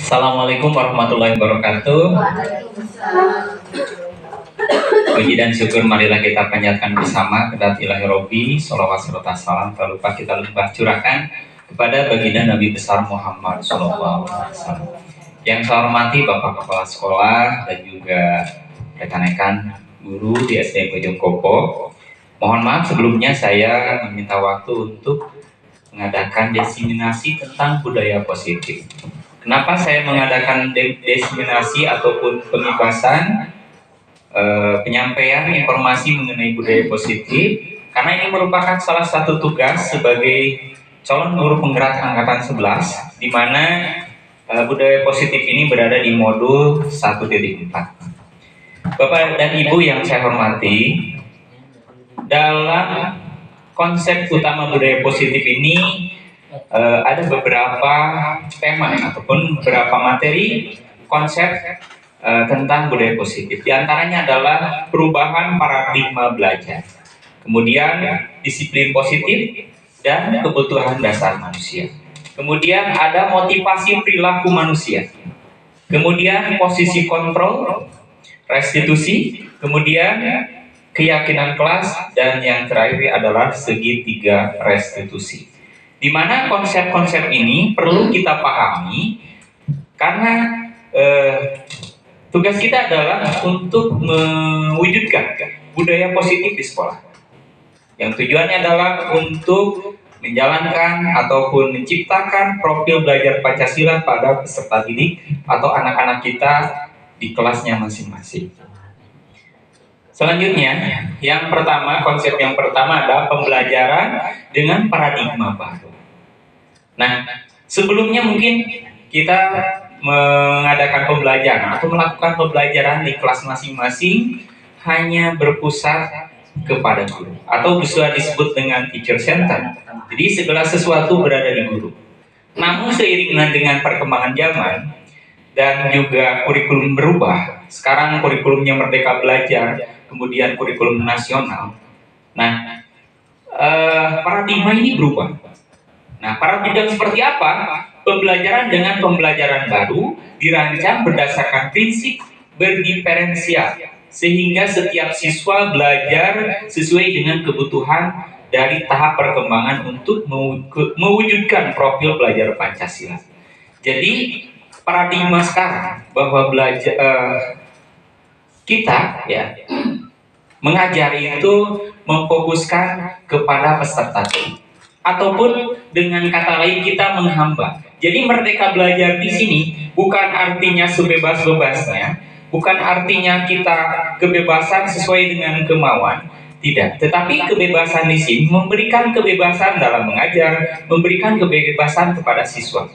Assalamualaikum warahmatullahi wabarakatuh. Puji dan syukur marilah kita panjatkan bersama kepada Ilahi Robbi, sholawat serta salam tak lupa kita limpah curahkan kepada baginda Nabi besar Muhammad Sallallahu Alaihi Wasallam. Yang saya hormati Bapak Kepala Sekolah dan juga rekan-rekan guru di SD Pojok Kopo. Mohon maaf sebelumnya saya meminta waktu untuk mengadakan diseminasi tentang budaya positif. Kenapa saya mengadakan diseminasi ataupun pembebasan penyampaian informasi mengenai budaya positif? Karena ini merupakan salah satu tugas sebagai calon guru penggerak angkatan 11, di mana budaya positif ini berada di modul 1.4. Bapak dan Ibu yang saya hormati, dalam konsep utama budaya positif ini ada beberapa tema ataupun beberapa materi konsep tentang budaya positif. Di antaranya adalah perubahan paradigma belajar, kemudian disiplin positif dan kebutuhan dasar manusia. Kemudian ada motivasi perilaku manusia. Kemudian posisi kontrol, restitusi, kemudian keyakinan kelas, dan yang terakhir adalah segitiga restitusi. Di mana konsep-konsep ini perlu kita pahami karena tugas kita adalah untuk mewujudkan budaya positif di sekolah. Yang tujuannya adalah untuk menjalankan ataupun menciptakan profil belajar Pancasila pada peserta didik atau anak-anak kita di kelasnya masing-masing. Selanjutnya, yang pertama, konsep yang pertama adalah pembelajaran dengan paradigma baru. Nah, sebelumnya mungkin kita mengadakan pembelajaran atau melakukan pembelajaran di kelas masing-masing hanya berpusat kepada guru atau bisa disebut dengan teacher center. Jadi segala sesuatu berada di guru. Namun seiring dengan perkembangan zaman dan juga kurikulum berubah, sekarang kurikulumnya Merdeka Belajar, kemudian kurikulum nasional. Nah, paradigma ini berubah. Nah, paradigma seperti apa? Pembelajaran dengan pembelajaran baru dirancang berdasarkan prinsip berdiferensial, sehingga setiap siswa belajar sesuai dengan kebutuhan dari tahap perkembangan untuk mewujudkan profil belajar Pancasila. Jadi, paradigma sekarang bahwa belajar kita mengajar itu memfokuskan kepada peserta didik, ataupun dengan kata lain kita menghamba. Jadi merdeka belajar di sini bukan artinya sebebas-bebasnya, bukan artinya kita kebebasan sesuai dengan kemauan, tidak. Tetapi kebebasan di sini memberikan kebebasan dalam mengajar, memberikan kebebasan kepada siswa.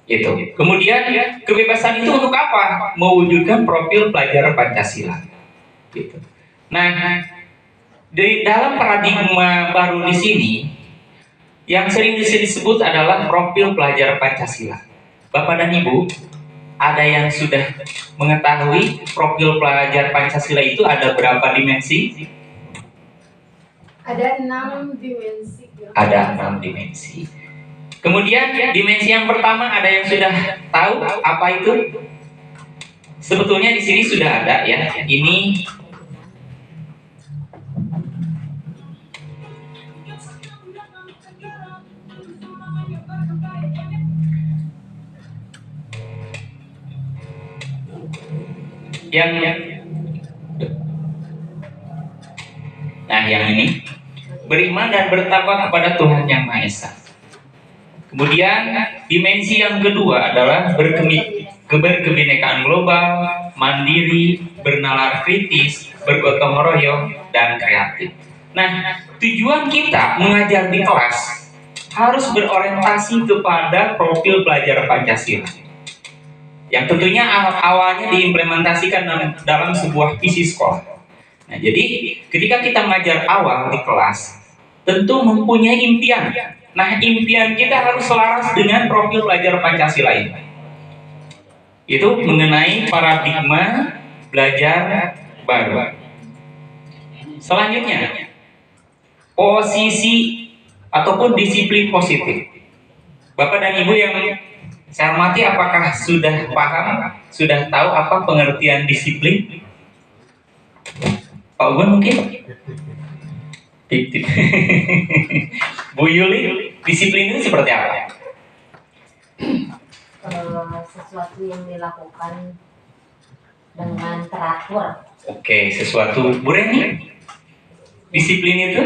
Itu. Kemudian kebebasan itu untuk apa? Mewujudkan profil pelajar Pancasila. Gitu. Nah, di dalam paradigma baru di sini, yang sering disebut adalah profil pelajar Pancasila. Bapak dan Ibu, ada yang sudah mengetahui profil pelajar Pancasila itu ada berapa dimensi? Ada 6 dimensi. Ada 6 dimensi. Kemudian dimensi yang pertama ada yang sudah tahu apa itu? Sebetulnya di sini sudah ada ya. Ini yang ini beriman dan bertakwa kepada Tuhan Yang Maha Esa. Kemudian dimensi yang kedua adalah berkebinekaan global, mandiri, bernalar kritis, bergotong royong, dan kreatif. Nah, tujuan kita mengajar di kelas harus berorientasi kepada profil pelajar Pancasila, yang tentunya awalnya diimplementasikan dalam sebuah visi sekolah. Nah, jadi ketika kita mengajar awal di kelas, tentu mempunyai impian. Nah, impian kita harus selaras dengan profil pelajar Pancasila ini. Itu mengenai paradigma belajar baru. Selanjutnya, posisi ataupun disiplin positif. Bapak dan Ibu yang Saya hormati, apakah sudah paham, sudah tahu apa pengertian disiplin? Pak Ugun mungkin? Tip-tip. Bu Yuli, disiplin itu seperti apa? Sesuatu yang dilakukan dengan teratur. Oke, sesuatu. Bu Reni, disiplin itu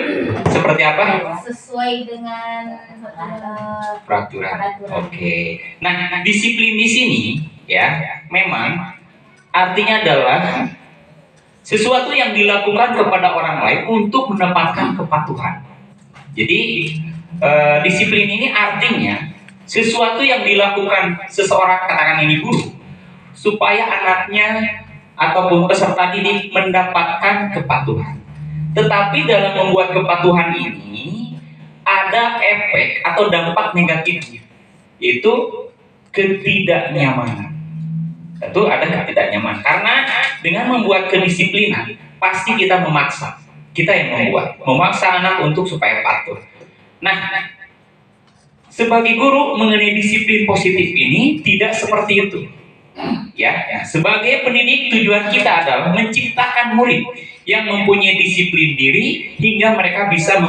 seperti apa? Sesuai dengan Peraturan. Oke. Nah, disiplin di sini ya, memang artinya adalah sesuatu yang dilakukan kepada orang lain untuk mendapatkan kepatuhan. Jadi disiplin ini artinya sesuatu yang dilakukan seseorang, katakan ini guru, supaya anaknya ataupun peserta didik mendapatkan kepatuhan. Tetapi dalam membuat kepatuhan ini ada efek atau dampak negatifnya, yaitu ketidaknyamanan. Tentu ada ketidaknyamanan karena dengan membuat kedisiplinan pasti kita memaksa, kita yang memaksa anak untuk supaya patuh. Nah, sebagai guru mengenai disiplin positif ini tidak seperti itu. Ya, sebagai pendidik tujuan kita adalah menciptakan murid yang mempunyai disiplin diri hingga mereka bisa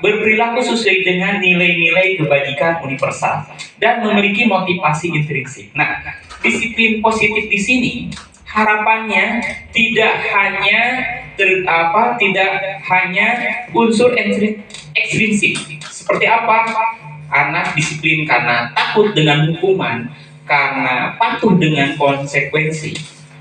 berperilaku sesuai dengan nilai-nilai kebajikan universal dan memiliki motivasi intrinsik. Nah, disiplin positif di sini harapannya tidak hanya unsur ekstrinsik. Seperti apa? Anak disiplin karena takut dengan hukuman, karena patuh dengan konsekuensi,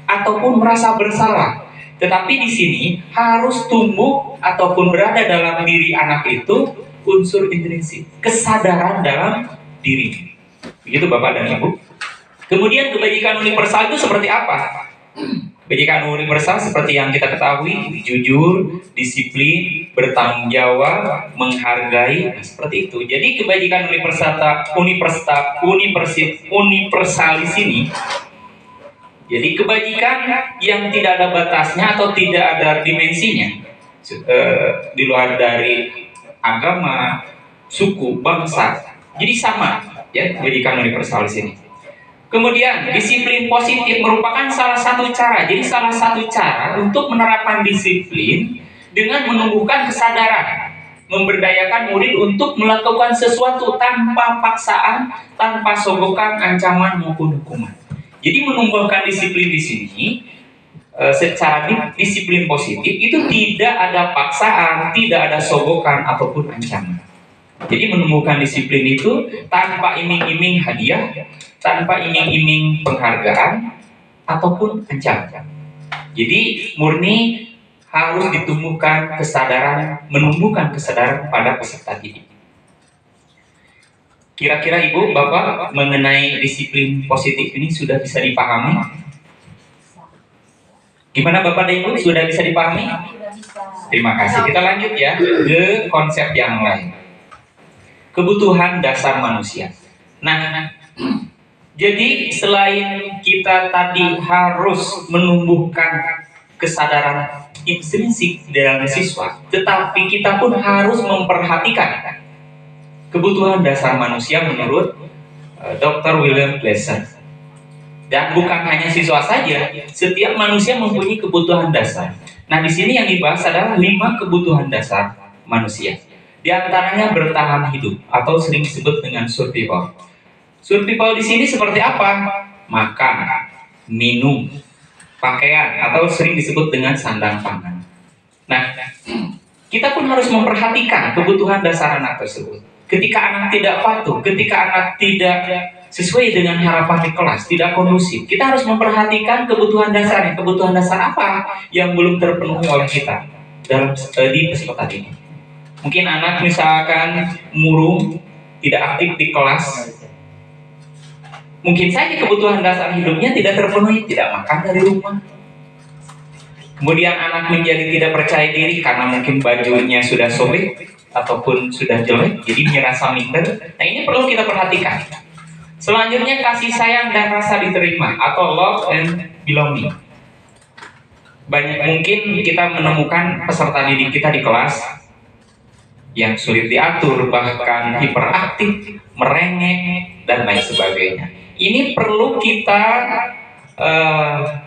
ataupun merasa bersalah. Tetapi di sini harus tumbuh ataupun berada dalam diri anak itu unsur intrinsik, kesadaran dalam diri. Begitu Bapak dan Ibu. Kemudian kebajikan universal itu seperti apa? Kebajikan universal seperti yang kita ketahui, jujur, disiplin, bertanggung jawab, menghargai, nah, seperti itu. Jadi kebajikan universal di sini. Jadi kebajikan yang tidak ada batasnya atau tidak ada dimensinya, di luar dari agama, suku, bangsa. Jadi sama, ya, kebajikan universal di sini. Kemudian disiplin positif merupakan salah satu cara. Jadi salah satu cara untuk menerapkan disiplin dengan menumbuhkan kesadaran, memberdayakan murid untuk melakukan sesuatu tanpa paksaan, tanpa sogokan, ancaman maupun hukuman. Jadi menumbuhkan disiplin di sini secara disiplin positif itu tidak ada paksaan, tidak ada sogokan ataupun ancaman. Jadi menumbuhkan disiplin itu tanpa iming-iming hadiah, tanpa iming-iming penghargaan ataupun ancaman. Jadi murni harus ditumbuhkan kesadaran, menumbuhkan kesadaran pada peserta didik. Kira-kira Ibu, Bapak mengenai disiplin positif ini sudah bisa dipahami? Gimana Bapak dan Ibu, sudah bisa dipahami? Terima kasih. Kita lanjut ya ke konsep yang lain. Kebutuhan dasar manusia. Nah, jadi selain kita tadi harus menumbuhkan kesadaran intrinsik dalam siswa, tetapi kita pun harus memperhatikan kebutuhan dasar manusia menurut Dr. William Glasser. Dan bukan hanya siswa saja, setiap manusia mempunyai kebutuhan dasar. Nah, di sini yang dibahas adalah 5 kebutuhan dasar manusia. Di antaranya bertahan hidup atau sering disebut dengan survival. Survival di sini seperti apa? Makan, minum, pakaian atau sering disebut dengan sandang pangan. Nah, kita pun harus memperhatikan kebutuhan dasar anak tersebut. Ketika anak tidak patuh, ketika anak tidak sesuai dengan harapan di kelas, tidak kondusif, kita harus memperhatikan kebutuhan dasarnya. Kebutuhan dasar apa yang belum terpenuhi oleh kita dalam di peserta ini? Mungkin anak misalkan murung, tidak aktif di kelas. Mungkin saja kebutuhan dasar hidupnya tidak terpenuhi, tidak makan dari rumah. Kemudian anak menjadi tidak percaya diri karena mungkin bajunya sudah sobek ataupun sudah jelek, jadi merasa minder. Nah, ini perlu kita perhatikan. Selanjutnya kasih sayang dan rasa diterima atau love and belonging. Banyak mungkin kita menemukan peserta didik kita di kelas yang sulit diatur, bahkan hiperaktif, merengek, dan lain sebagainya. Ini perlu kita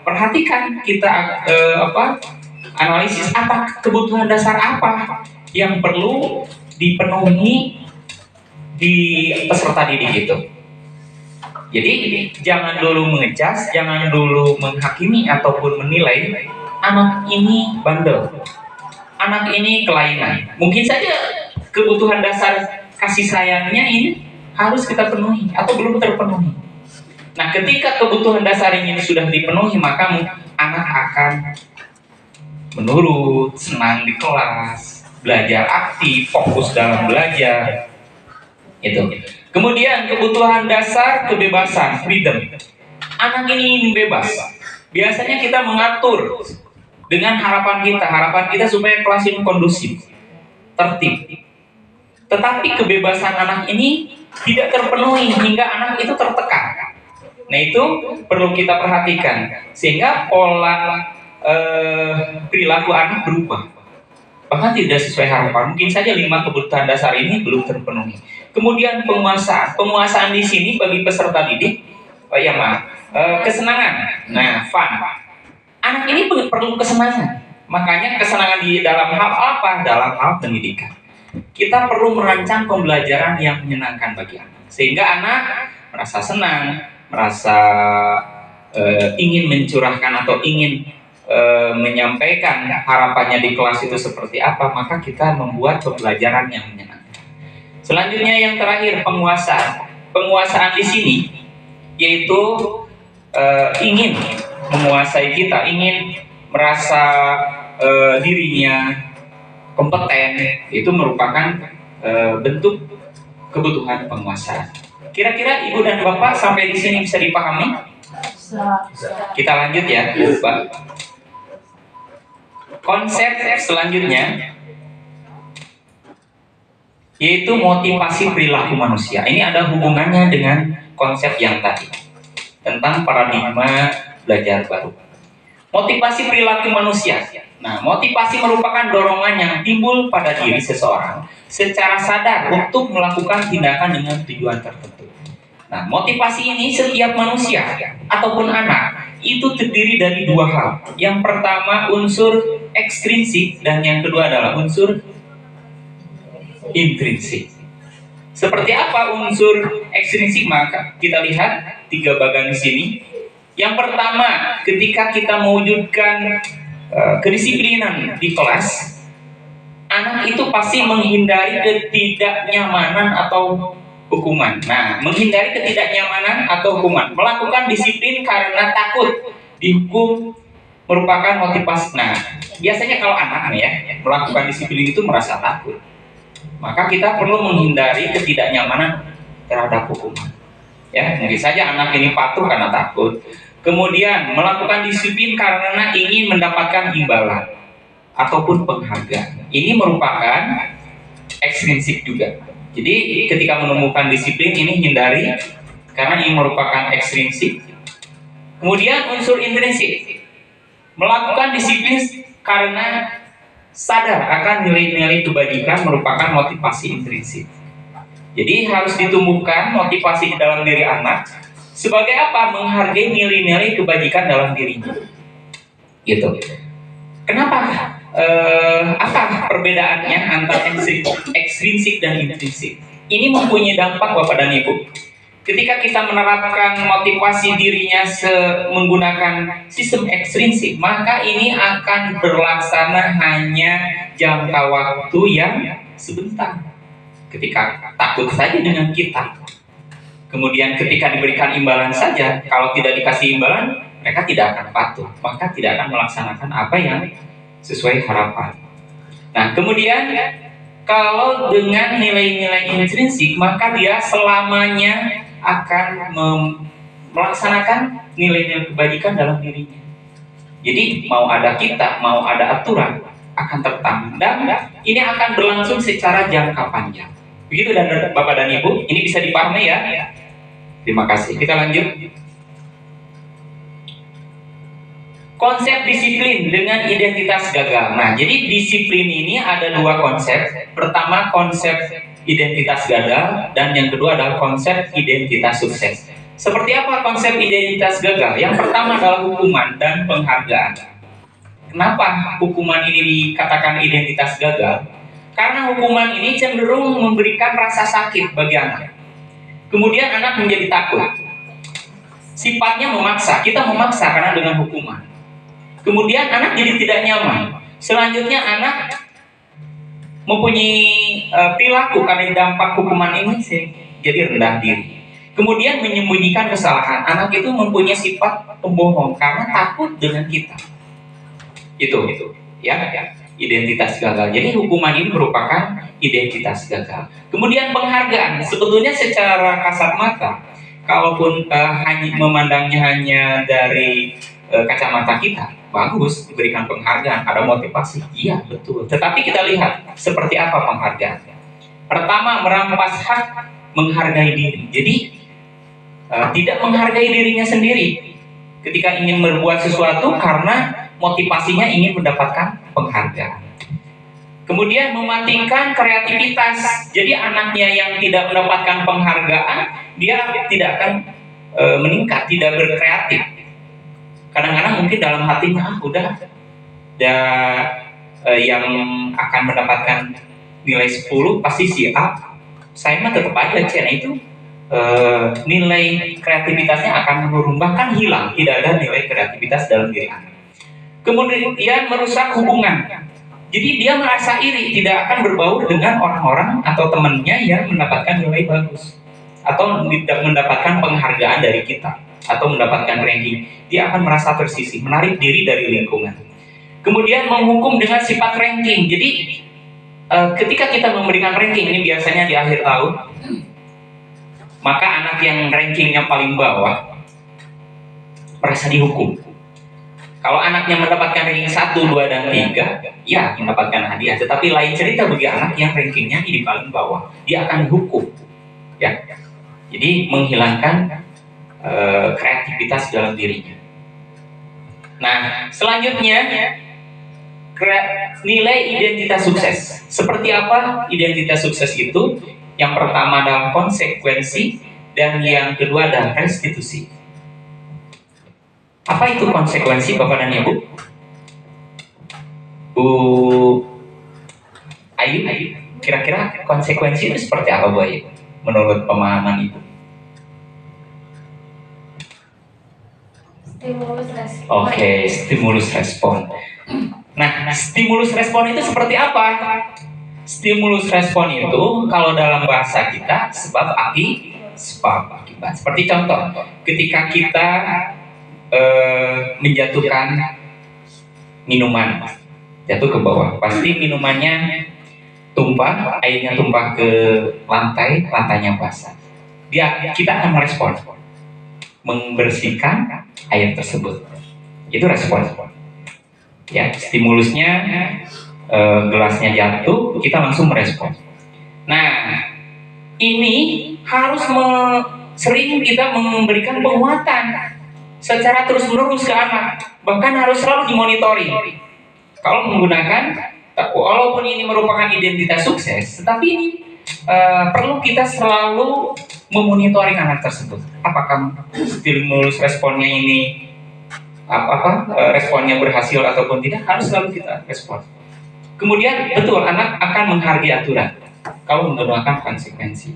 perhatikan, kita analisis apa kebutuhan dasar apa yang perlu dipenuhi di peserta didik itu. Jadi jangan dulu mengejudge, jangan dulu menghakimi ataupun menilai anak ini bandel, anak ini kelainan. Mungkin saja kebutuhan dasar kasih sayangnya ini harus kita penuhi atau belum terpenuhi. Nah, ketika kebutuhan dasar ini sudah dipenuhi, maka anak akan menurut, senang di kelas, belajar aktif, fokus dalam belajar. Itu. Kemudian kebutuhan dasar kebebasan, freedom. Anak ini ingin bebas. Biasanya kita mengatur dengan harapan kita supaya kelas ini kondusif, tertib. Tetapi kebebasan anak ini tidak terpenuhi hingga anak itu tertekan. Nah, itu perlu kita perhatikan sehingga pola perilaku anak berubah. Bahkan tidak sesuai harapan. Mungkin saja 5 kebutuhan dasar ini belum terpenuhi. Kemudian penguasaan di sini bagi peserta didik, kesenangan. Nah, fun. Anak ini perlu kesenangan. Makanya kesenangan di dalam hal apa? Dalam hal pendidikan. Kita perlu merancang pembelajaran yang menyenangkan bagi anak, sehingga anak merasa senang, merasa ingin mencurahkan atau ingin menyampaikan harapannya di kelas itu seperti apa. Maka kita membuat pembelajaran yang menyenangkan. Selanjutnya yang terakhir, penguasaan di sini yaitu ingin menguasai kita, ingin merasa dirinya kompeten. Itu merupakan bentuk kebutuhan penguasaan. Kira-kira Ibu dan Bapak sampai di sini bisa dipahami? Kita lanjut ya, Bapak. Konsep selanjutnya yaitu motivasi perilaku manusia. Ini ada hubungannya dengan konsep yang tadi tentang paradigma belajar baru. Motivasi perilaku manusia. Nah, motivasi merupakan dorongan yang timbul pada diri seseorang secara sadar untuk melakukan tindakan dengan tujuan tertentu. Nah, motivasi ini setiap manusia ataupun anak itu terdiri dari 2 hal. Yang pertama unsur ekstrinsik dan yang kedua adalah unsur intrinsik. Seperti apa unsur ekstrinsik? Maka kita lihat 3 bagian di sini. Yang pertama, ketika kita mewujudkan kedisiplinan di kelas, anak itu pasti menghindari ketidaknyamanan atau hukuman. Nah, menghindari ketidaknyamanan atau hukuman, melakukan disiplin karena takut dihukum merupakan motivasi. Nah, biasanya kalau anak melakukan disiplin itu merasa takut, maka kita perlu menghindari ketidaknyamanan terhadap hukuman. Ya, mungkin saja anak ini patuh karena takut. Kemudian melakukan disiplin karena ingin mendapatkan imbalan ataupun penghargaan. Ini merupakan ekstrinsik juga. Jadi ketika menemukan disiplin ini hindari karena ini merupakan ekstrinsik. Kemudian unsur intrinsik, melakukan disiplin karena sadar akan nilai-nilai kebajikan merupakan motivasi intrinsik. Jadi harus ditumbuhkan motivasi di dalam diri anak sebagai apa? Menghargai nilai-nilai kebajikan dalam dirinya. Gitu. Kenapa? Apa perbedaannya antara ekstrinsik dan intrinsik? Ini mempunyai dampak Bapak dan Ibu. Ketika kita menerapkan motivasi dirinya menggunakan sistem ekstrinsik, maka ini akan berlaksana hanya jangka waktu yang sebentar. Ketika takut saja dengan kita. Kemudian ketika diberikan imbalan saja, kalau tidak dikasih imbalan, mereka tidak akan patuh, maka tidak akan melaksanakan apa yang sesuai harapan. Nah, kemudian kalau dengan nilai-nilai intrinsik, maka dia selamanya akan melaksanakan nilai-nilai kebajikan dalam dirinya. Jadi mau ada kita, mau ada aturan, akan tertanam dan ini akan berlangsung secara jangka panjang. Begitu dan Bapak dan Ibu, ini bisa dipahami ya? Terima kasih. Kita lanjut. Konsep disiplin dengan identitas gagal. Nah, jadi disiplin ini ada dua konsep. Pertama, konsep identitas gagal, dan yang kedua adalah konsep identitas sukses. Seperti apa konsep identitas gagal? Yang pertama adalah hukuman dan penghargaan. Kenapa hukuman ini dikatakan identitas gagal? Karena hukuman ini cenderung memberikan rasa sakit bagi anak. Kemudian anak menjadi takut. Sifatnya memaksa, kita memaksa karena dengan hukuman. Kemudian anak jadi tidak nyaman. Selanjutnya anak mempunyai perilaku karena dampak hukuman ini jadi rendah diri. Kemudian menyembunyikan kesalahan. Anak itu mempunyai sifat pembohong karena takut dengan kita. Itu ya. Identitas gagal. Jadi hukuman ini merupakan identitas gagal. Kemudian penghargaan. Sebetulnya secara kasat mata, kalaupun memandangnya hanya dari kacamata kita, bagus, diberikan penghargaan, ada motivasi, iya betul. Tetapi kita lihat seperti apa penghargaan. Pertama, merampas hak menghargai diri. Jadi tidak menghargai dirinya sendiri ketika ingin berbuat sesuatu karena motivasinya ingin mendapatkan penghargaan. Kemudian mematikan kreativitas. Jadi anaknya yang tidak mendapatkan penghargaan, dia tidak akan meningkat, tidak berkreatif. Kadang-kadang mungkin dalam hatinya yang akan mendapatkan nilai 10 pasti si A, saya mah tetap aja C, itu nilai kreativitasnya akan menurun, bahkan hilang, tidak ada nilai kreativitas dalam diri anak. Kemudian merusak hubungan. Jadi dia merasa iri, tidak akan berbaur dengan orang-orang atau temannya yang mendapatkan nilai bagus atau mendapatkan penghargaan dari kita atau mendapatkan ranking. Dia akan merasa tersisih, menarik diri dari lingkungan. Kemudian menghukum dengan sifat ranking. Jadi ketika kita memberikan ranking, ini biasanya di akhir tahun, maka anak yang rankingnya paling bawah merasa dihukum. Kalau anaknya mendapatkan ranking 1, 2, dan 3, ya mendapatkan hadiah. Tetapi lain cerita bagi anak yang rankingnya di paling bawah, dia akan dihukum. Ya, jadi menghilangkan kreativitas dalam dirinya. Nah, selanjutnya nilai identitas sukses. Seperti apa identitas sukses itu? Yang pertama adalah konsekuensi, dan yang kedua adalah restitusi. Apa itu konsekuensi, Bapak dan Ibu? Bu Ayu, kira-kira konsekuensi itu seperti apa, Bu Ayu? Menurut pemahaman Ibu? Stimulus respon. Oke, stimulus respon. Nah, stimulus respon itu seperti apa? Stimulus respon itu kalau dalam bahasa kita sebab akibat. Seperti contoh, ketika kita menjatuhkan minuman, jatuh ke bawah, pasti minumannya tumpah, airnya tumpah ke lantai, lantainya basah. Kita akan merespon, membersihkan air tersebut. Itu respon. Ya, stimulusnya gelasnya jatuh, kita langsung merespon. Nah, ini harus sering kita memberikan penguatan secara terus-menerus ke anak, bahkan harus selalu dimonitori. Kalau menggunakan, walaupun ini merupakan identitas sukses, tetapi ini perlu kita selalu memonitoring anak tersebut. Apakah stimulus responnya ini responnya berhasil ataupun tidak, harus selalu kita respon. Kemudian betul, anak akan menghargai aturan kalau menggunakan konsekuensi.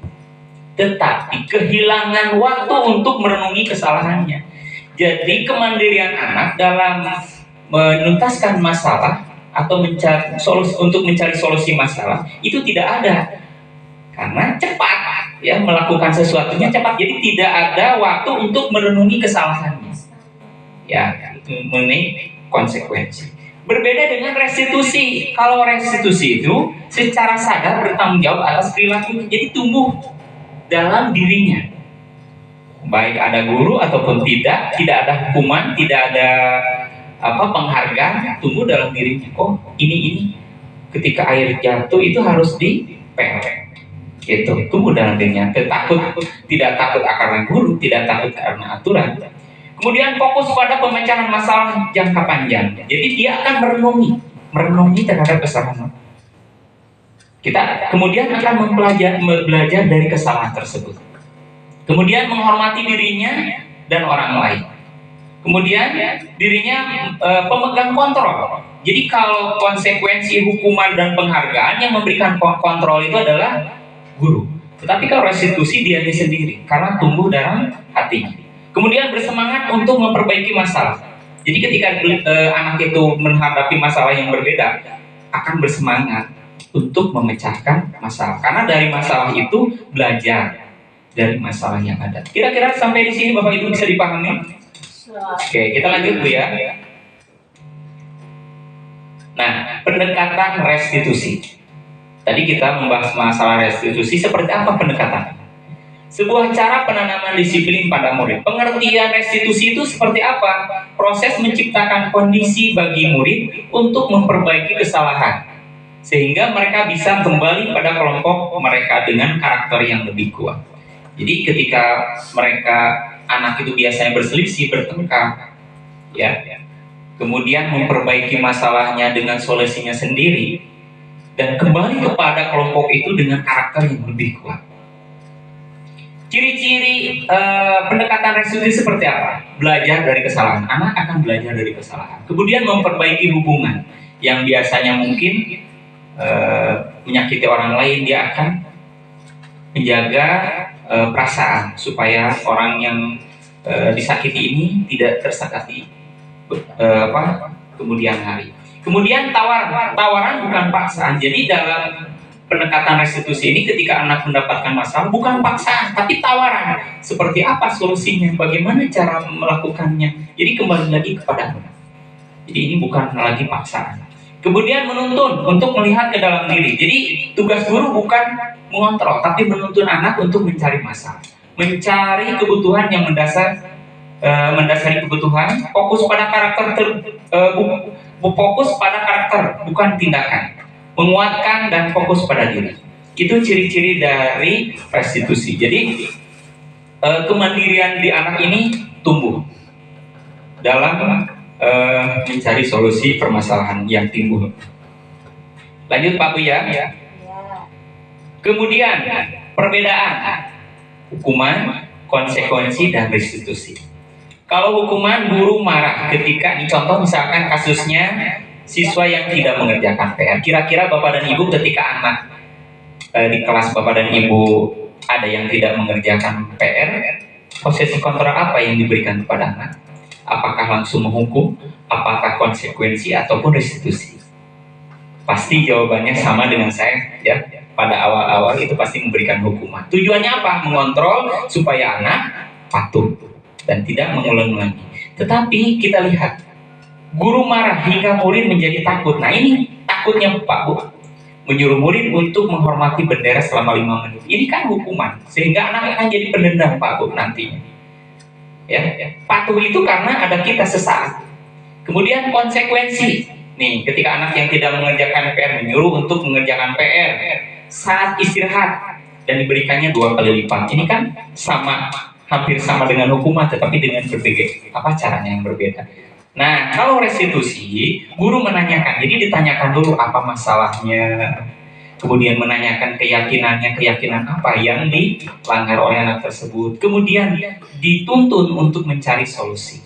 Tetapi kehilangan waktu untuk merenungi kesalahannya. Jadi kemandirian anak dalam menuntaskan masalah atau mencari solusi masalah itu tidak ada, karena cepat ya melakukan sesuatunya cepat. Jadi tidak ada waktu untuk merenungi kesalahannya. Ya, itu mengenai konsekuensi. Berbeda dengan restitusi. Kalau restitusi itu secara sadar bertanggung jawab atas perilaku, jadi tumbuh dalam dirinya. Baik ada guru ataupun tidak ada hukuman, tidak ada penghargaan, tumbuh dalam dirinya. Oh, ini ketika air jatuh itu harus dipel. Gitu, tumbuh dalam dirinya. Tidak takut karena guru, tidak takut karena aturan. Kemudian fokus pada pemecahan masalah jangka panjang. Jadi dia akan merenungi terhadap kesalahan. Kita kemudian akan belajar dari kesalahan tersebut. Kemudian menghormati dirinya dan orang lain. Kemudian dirinya pemegang kontrol. Jadi kalau konsekuensi hukuman dan penghargaan yang memberikan kontrol itu adalah guru. Tetapi kalau restitusi dia sendiri karena tumbuh dalam hatinya. Kemudian bersemangat untuk memperbaiki masalah. Jadi ketika anak itu menghadapi masalah yang berbeda, akan bersemangat untuk memecahkan masalah. Karena dari masalah itu belajar dari masalah yang ada. Kira-kira sampai di sini Bapak Ibu bisa dipahami? Oke, kita lanjut Bu ya. Nah, pendekatan restitusi. Tadi kita membahas masalah restitusi, seperti apa pendekatan? Sebuah cara penanaman disiplin pada murid. Pengertian restitusi itu seperti apa? Proses menciptakan kondisi bagi murid untuk memperbaiki kesalahan, sehingga mereka bisa kembali pada kelompok mereka dengan karakter yang lebih kuat. Jadi ketika anak itu biasanya berselisih, bertengkar, ya, kemudian memperbaiki masalahnya dengan solusinya sendiri, dan kembali kepada kelompok itu dengan karakter yang lebih kuat. Ciri-ciri pendekatan restitusi seperti apa? Belajar dari kesalahan. Anak akan belajar dari kesalahan. Kemudian memperbaiki hubungan yang biasanya mungkin menyakiti orang lain, dia akan menjaga perasaan supaya orang yang disakiti ini tidak tersakiti kemudian hari. Kemudian tawaran bukan paksaan. Jadi dalam pendekatan restitusi ini ketika anak mendapatkan masalah bukan paksaan tapi tawaran. Seperti apa solusinya? Bagaimana cara melakukannya? Jadi kembali lagi kepada anak. Jadi ini bukan lagi paksaan. Kemudian menuntun untuk melihat ke dalam diri. Jadi tugas guru bukan mengontrol tapi menuntun anak untuk mencari masalah. Mencari kebutuhan yang mendasari kebutuhan, fokus pada karakter fokus pada karakter bukan tindakan. Menguatkan dan fokus pada diri. Itu ciri-ciri dari restitusi. Jadi kemandirian di anak ini tumbuh dalam mencari solusi permasalahan yang timbul. Lanjut Pak Bu ya. Kemudian perbedaan hukuman, konsekuensi dan restitusi. Kalau hukuman, guru marah ketika contoh misalkan kasusnya siswa yang tidak mengerjakan PR. Kira-kira Bapak dan Ibu ketika anak di kelas Bapak dan Ibu ada yang tidak mengerjakan PR, posisi kontrol apa yang diberikan kepada anak? Apakah langsung menghukum? Apakah konsekuensi ataupun restitusi? Pasti jawabannya sama dengan saya ya. Pada awal-awal itu pasti memberikan hukuman. Tujuannya apa? Mengontrol supaya anak patuh dan tidak mengulang-ulangi. Tetapi kita lihat guru marah hingga murid menjadi takut. Nah ini takutnya Pak Bu. Menyuruh murid untuk menghormati bendera selama 5 menit. Ini kan hukuman. Sehingga anak akan jadi pendendam Pak Bu nantinya. Ya, patuh itu karena ada kita sesaat. Kemudian konsekuensi. Nih, ketika anak yang tidak mengerjakan PR menyuruh untuk mengerjakan PR saat istirahat dan diberikannya 2 kali lipat. Ini kan hampir sama dengan hukuman, tetapi dengan berbagai caranya yang berbeda. Nah, kalau restitusi, guru menanyakan. Jadi ditanyakan dulu apa masalahnya, kemudian menanyakan keyakinan apa yang dilanggar oleh anak tersebut. Kemudian dituntun untuk mencari solusi.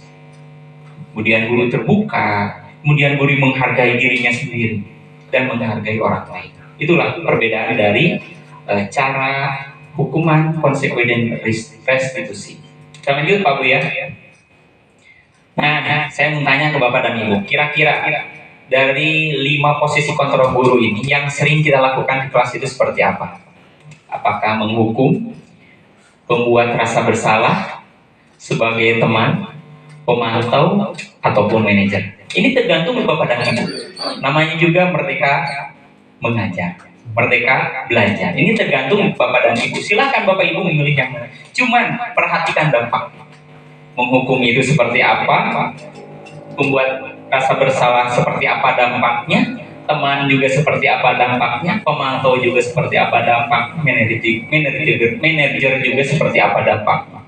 Kemudian guru terbuka, kemudian guru menghargai dirinya sendiri dan menghargai orang lain. Itulah perbedaan dari cara hukuman, konsekuensi, dan restitusi. Kita lanjut Pak Bu ya. Nah, saya mau tanya ke Bapak dan Ibu, kira-kira dari 5 posisi kontrol guru ini yang sering kita lakukan di kelas itu seperti apa? Apakah menghukum, membuat rasa bersalah, sebagai teman, pemantau, ataupun manajer? Ini tergantung Bapak dan Ibu. Namanya juga merdeka mengajar, merdeka belajar. Ini tergantung Bapak dan Ibu. Silakan Bapak Ibu memilih yang mana. Cuman perhatikan dampak. Menghukum itu seperti apa, membuat rasa bersalah seperti apa dampaknya, teman juga seperti apa dampaknya, pemantau juga seperti apa dampaknya, manajer juga seperti apa dampaknya.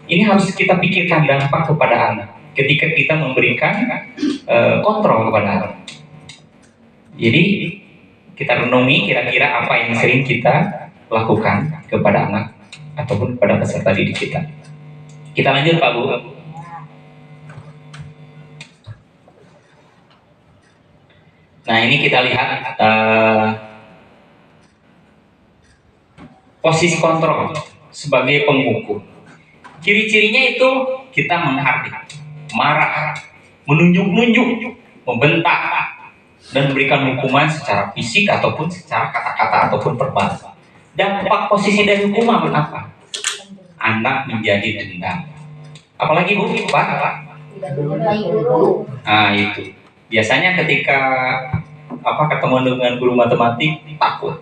Ini harus kita pikirkan dampak kepada anak ketika kita memberikan kontrol kepada anak. Jadi kita renungi kira-kira apa yang sering kita lakukan kepada anak ataupun kepada peserta didik kita. Kita lanjut Pak Bu. Nah ini kita lihat posisi kontrol sebagai penghukum. Ciri-cirinya itu kita menghardik, marah, menunjuk-nunjuk, membentak, dan memberikan hukuman secara fisik ataupun secara kata-kata ataupun perbuatan. Dampak posisi dari hukuman apa? Anak menjadi dendam. Apalagi Bu, Pak? Nah itu. Biasanya ketika ketemu dengan guru matematik takut,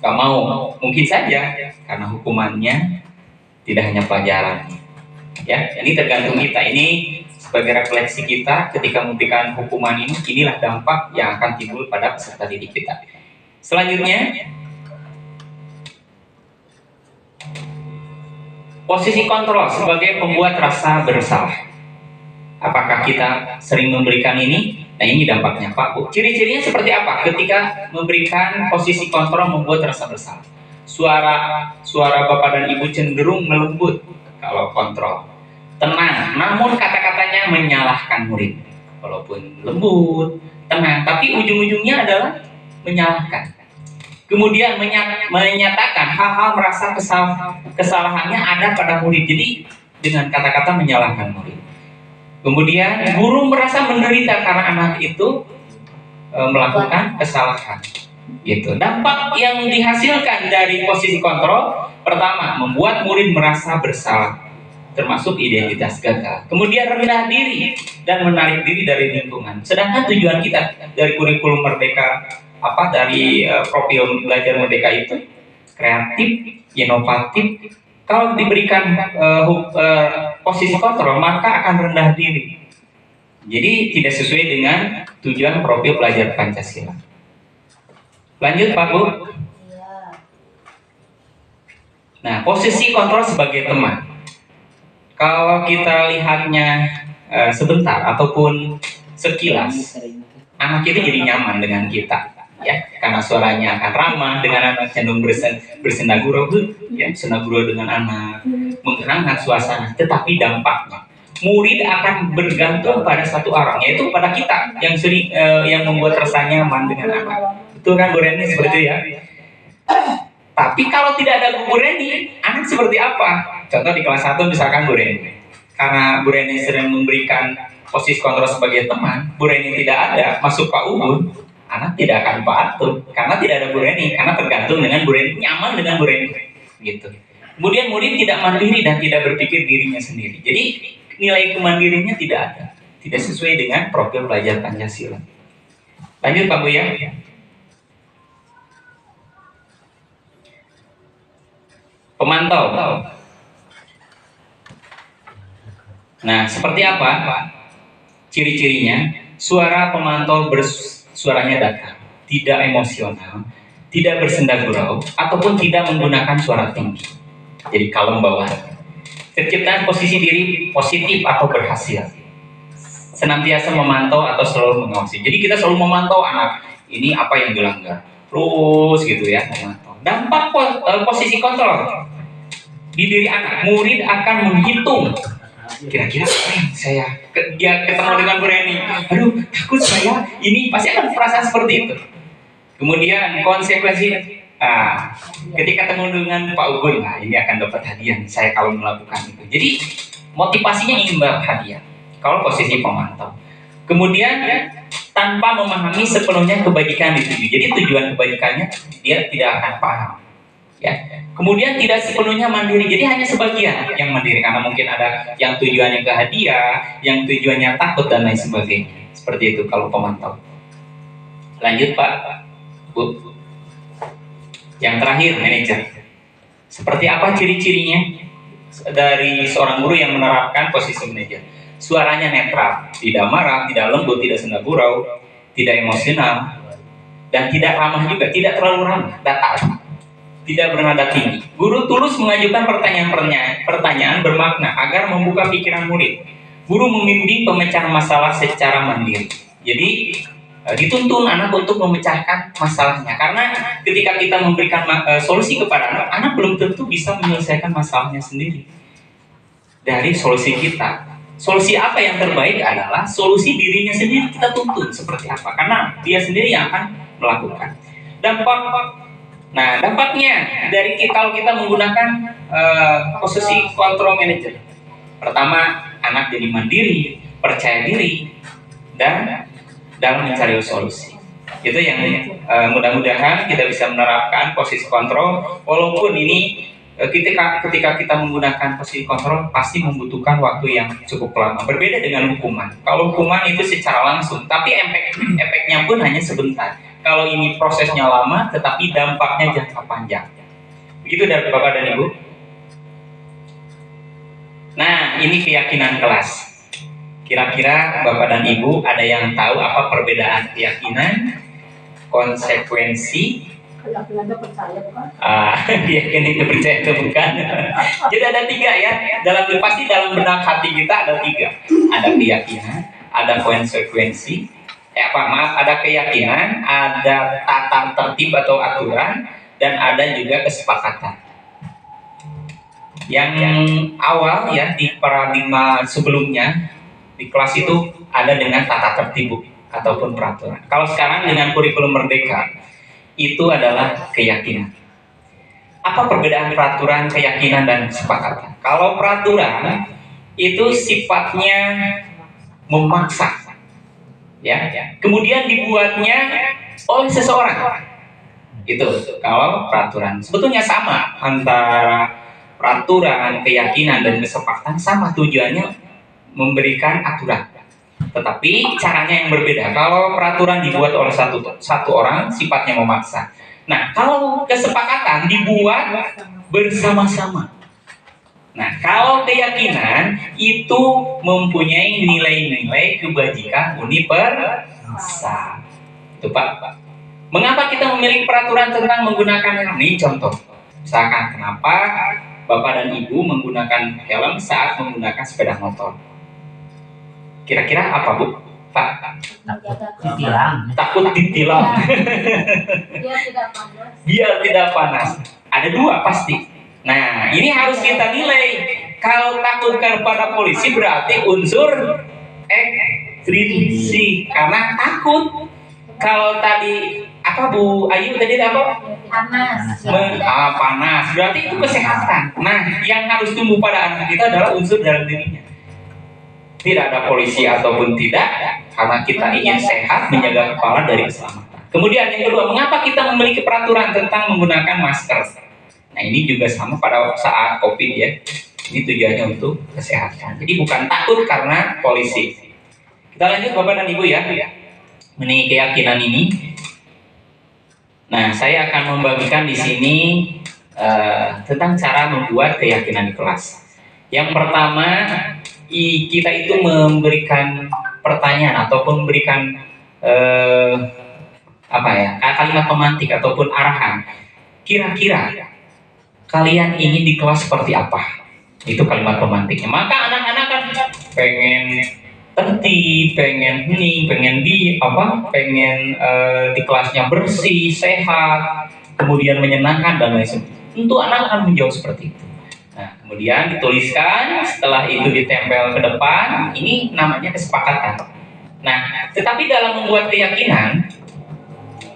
gak mau. Mungkin saja karena hukumannya tidak hanya pelajaran. Ya, ini tergantung kita. Ini sebagai refleksi kita ketika memberikan hukuman ini. Inilah dampak yang akan timbul pada peserta didik kita. Selanjutnya, posisi kontrol sebagai pembuat rasa bersalah. Apakah kita sering memberikan ini? Nah ini dampaknya Pak Bu. Ciri-cirinya seperti apa? Ketika memberikan posisi kontrol membuat rasa bersalah. Suara Bapak dan Ibu cenderung melembut kalau kontrol. Tenang, namun kata-katanya menyalahkan murid. Walaupun lembut, tenang, tapi ujung-ujungnya adalah menyalahkan. Kemudian menyatakan hal-hal merasa kesalahannya ada pada murid. Jadi dengan kata-kata menyalahkan murid. Kemudian guru merasa menderita karena anak itu melakukan kesalahan. Gitu. Dampak yang dihasilkan dari posisi kontrol, pertama, membuat murid merasa bersalah, termasuk identitas gagal. Kemudian rendah diri dan menarik diri dari lingkungan. Sedangkan tujuan kita dari kurikulum Merdeka, dari profil belajar Merdeka itu kreatif, inovatif. Kalau diberikan posisi kontrol, maka akan rendah diri. Jadi tidak sesuai dengan tujuan profil pelajar Pancasila. Lanjut Pak Bu. Nah, posisi kontrol sebagai teman. Kalau kita lihatnya sebentar ataupun sekilas, anak itu jadi nyaman dengan kita, ya, karena suaranya akan ramah dengan anak, cenderung bersenda gurau, ya, bersenda gurau dengan anak, menghangat suasana. Tetapi dampaknya, murid akan bergantung pada satu orang, yaitu pada kita yang sering yang membuat rasa nyaman dengan anak. Betul kan Bu Reni seperti itu ya? Tapi kalau tidak ada Bu Reni, anak seperti apa? Contoh di kelas 1 misalkan Bu Reni. Karena Bu Reni sering memberikan posisi kontrol sebagai teman, Bu Reni tidak ada, masuk Pak Ubud, anak tidak akan patuh. Karena tidak ada Bu Reni, karena tergantung dengan Bu Reni, nyaman dengan Bu Reni. Gitu. Kemudian murid tidak mandiri dan tidak berpikir dirinya sendiri. Jadi nilai kemandiriannya tidak ada. Tidak sesuai dengan profil belajar Pancasila. Lanjut Pak Bu ya. Pemantau. Nah, seperti apa ciri-cirinya? Suara pemantau suaranya datar, tidak emosional, tidak bersenda gurau, ataupun tidak menggunakan suara tinggi. Jadi kalem bawaan. Terciptaan posisi diri positif atau berhasil. Senantiasa memantau atau selalu mengawasi. Jadi kita selalu memantau anak ini apa yang dilanggar. Terus gitu ya, memantau. Dampak posisi kontrol di diri anak, murid akan menghitung kira-kira saya dia ketemu dengan Bu Reni, aduh takut saya, ini pasti akan perasaan seperti itu. Kemudian konsekuensi, ketika ketemu dengan Pak Ugun, ini akan dapat hadiah saya kalau melakukan itu. Jadi motivasinya ingin berhadiah kalau posisi pemantau. Kemudian tanpa memahami sepenuhnya kebajikan dituju, jadi tujuan kebajikannya dia tidak akan paham. Ya. Kemudian tidak sepenuhnya mandiri, jadi hanya sebagian yang mandiri karena mungkin ada yang tujuannya ke hadiah, yang tujuannya takut dan lain sebagainya. Seperti itu kalau pemantau. Lanjut Pak, Bu. Yang terakhir manajer. Seperti apa ciri-cirinya dari seorang guru yang menerapkan posisi manajer? Suaranya netral, tidak marah, tidak lembut, tidak senda gurau, tidak emosional, dan tidak ramah juga, tidak terlalu ramah, datar. tidak bernada tinggi. Guru tulus mengajukan pertanyaan bermakna agar membuka pikiran murid. Guru membimbing pemecahan masalah secara mandiri. Jadi dituntun anak untuk memecahkan masalahnya, karena ketika kita memberikan solusi kepada anak, anak belum tentu bisa menyelesaikan masalahnya sendiri dari solusi kita. Solusi apa yang terbaik adalah solusi dirinya sendiri kita tuntun seperti apa, karena dia sendiri yang akan melakukan. Dampaknya dari kalau kita menggunakan posisi control manager, pertama anak jadi mandiri, percaya diri, dan dalam mencari solusi. Itu yang mudah-mudahan kita bisa menerapkan posisi kontrol, walaupun ini ketika kita menggunakan posisi kontrol pasti membutuhkan waktu yang cukup lama. Berbeda dengan hukuman. Kalau hukuman itu secara langsung, tapi efeknya pun hanya sebentar. Kalau ini prosesnya lama, tetapi dampaknya jangka panjang. Begitu dari Bapak dan Ibu. Nah, ini keyakinan kelas. Kira-kira Bapak dan Ibu ada yang tahu apa perbedaan keyakinan, konsekuensi? Keyakinan percaya bukan? Keyakinan itu percaya itu bukan. Jadi ada 3 ya. Pasti dalam benak hati kita ada 3. Ada keyakinan, ada konsekuensi. Ada keyakinan, ada tata tertib atau aturan, dan ada juga kesepakatan. Yang awal ya di paradigma sebelumnya di kelas itu ada dengan tata tertib ataupun peraturan. Kalau sekarang dengan kurikulum merdeka itu adalah keyakinan. Apa perbedaan peraturan, keyakinan, dan kesepakatan? Kalau peraturan itu sifatnya memaksa, ya. Kemudian dibuatnya oleh seseorang. Itu kalau peraturan. Sebetulnya sama antara peraturan, keyakinan, dan kesepakatan, sama tujuannya memberikan aturan, tetapi caranya yang berbeda. Kalau peraturan dibuat oleh satu orang, sifatnya memaksa. Nah, kalau kesepakatan dibuat bersama-sama. Nah, kalau keyakinan itu mempunyai nilai-nilai kebajikan universal. Itu Pak. Mengapa kita memiliki peraturan tentang menggunakan helm? Ini contoh. Misalkan kenapa Bapak dan Ibu menggunakan helm saat menggunakan sepeda motor? Kira-kira apa Bu? Pak? Takut ditilang. Biar tidak panas. Ada 2 pasti. Nah, ini harus kita nilai. Kalau takut kepada polisi berarti unsur ekstrinsi, karena takut. Kalau tadi apa Bu Ayu tadi apa? Panas. Panas. Berarti itu kesehatan. Nah, yang harus tumbuh pada anak kita adalah unsur dalam dirinya. Tidak ada polisi ataupun tidak, karena kita ingin sehat, menjaga kepala dari keselamatan. Kemudian yang kedua, mengapa kita memiliki peraturan tentang menggunakan masker? Nah, ini juga sama pada saat COVID ya. Ini tujuannya untuk kesehatan. Jadi bukan takut karena polisi. Kita lanjut Bapak dan Ibu ya. Ini keyakinan ini. Nah, saya akan membagikan di sini tentang cara membuat keyakinan di kelas. Yang pertama, kita itu memberikan pertanyaan ataupun memberikan kalimat pemantik ataupun arahan. Kira-kira kalian ingin di kelas seperti apa? Itu kalimat pemantiknya. Maka anak-anak kan pengen tertib, pengen di kelasnya bersih, sehat, kemudian menyenangkan dan lain sebagainya. Tentu anak akan menjawab seperti itu. Nah, kemudian dituliskan, setelah itu ditempel ke depan, ini namanya kesepakatan. Nah, tetapi dalam membuat keyakinan,